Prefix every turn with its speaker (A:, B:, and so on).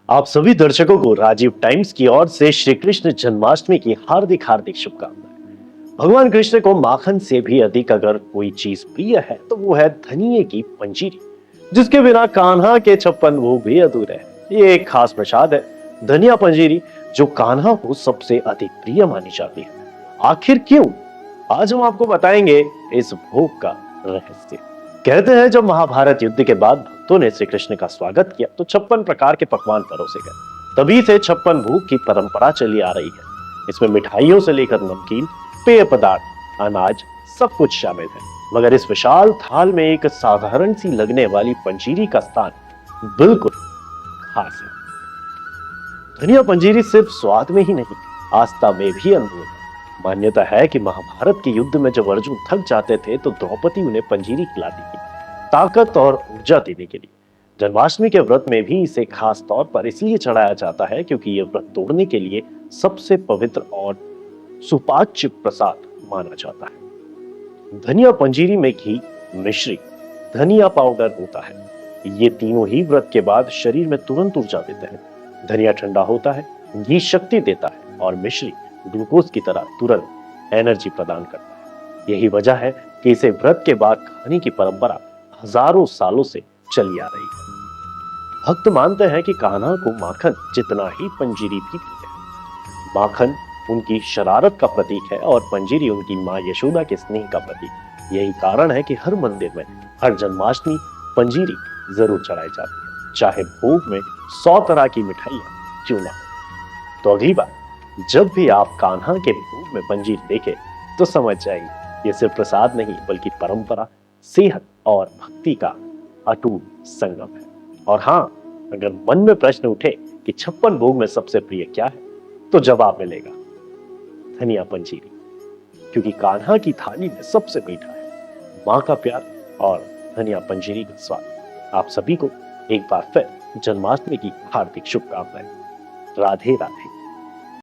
A: आप सभी दर्शकों को राजीव टाइम्स की ओर से श्री कृष्ण जन्माष्टमी की हार्दिक हार्दिक शुभकामनाएं। भगवान कृष्ण को माखन से भी अधिक अगर कोई चीज प्रिय है तो वो है धनिये की पंजीरी, जिसके बिना कान्हा के 56 भोग भी अधूरे हैं। ये एक खास प्रसाद है, धनिया पंजीरी, जो कान्हा को सबसे अधिक प्रिय मानी जाती है। आखिर क्यों? आज हम आपको बताएंगे इस भोग का रहस्य। कहते हैं जब महाभारत युद्ध के बाद भक्तों ने श्री कृष्ण का स्वागत किया तो 56 प्रकार के पकवान परोसे गए। तभी से 56 भोग की परंपरा चली आ रही है। इसमें मिठाइयों से लेकर नमकीन, पेय पदार्थ, अनाज, सब कुछ शामिल है। मगर इस विशाल थाल में एक साधारण सी लगने वाली पंजीरी का स्थान बिल्कुल खास है। धनिया पंजीरी सिर्फ स्वाद में ही नहीं, आस्था में भी अनमोल है। मान्यता है कि महाभारत के युद्ध में जब अर्जुन थक जाते थे तो द्रौपदी उन्हें पंजीरी खिलाती थी, ताकत और ऊर्जा देने के लिए। जन्माष्टमी के व्रत में भी इसे खास तौर पर इसलिए चढ़ाया जाता है क्योंकि यह व्रत तोड़ने के लिए सबसे पवित्र और सुपाच्य प्रसाद माना जाता है। धनिया पंजीरी में घी, मिश्री, धनिया पाउडर होता है। ये तीनों ही व्रत के बाद शरीर में तुरंत ऊर्जा देते हैं। धनिया ठंडा होता है, घी शक्ति देता है और मिश्री ग्लूकोज की तरह तुरंत एनर्जी प्रदान करता है। यही वजह है कि इसे व्रत के बाद खाने की परंपरा हजारों सालों से चली आ रही है। भक्त मानते हैं कि कान्हा को माखन जितना ही पंजीरी भी प्रिय है। माखन उनकी शरारत का प्रतीक है और पंजीरी उनकी मां यशोदा के स्नेह का प्रतीक। यही कारण है कि हर मंदिर में हर जन्माष्टमी पंजीरी जरूर चढ़ाई जाती है, चाहे भोग में 100 तरह की मिठाइयां क्यों ना हो। तो अगली बार जब भी आप कान्हा के भोग में पंजीर देखें तो समझ जाएंगे ये सिर्फ प्रसाद नहीं बल्कि परंपरा, सेहत और भक्ति का अटूट संगम है। और हाँ, अगर मन में प्रश्न उठे कि 56 भोग में सबसे प्रिय क्या है, तो जवाब मिलेगा धनिया पंजीरी, क्योंकि कान्हा की थाली में सबसे मीठा है माँ का प्यार और धनिया पंजीरी का स्वाद। आप सभी को एक बार फिर जन्माष्टमी की हार्दिक शुभकामनाएं। राधे राधे।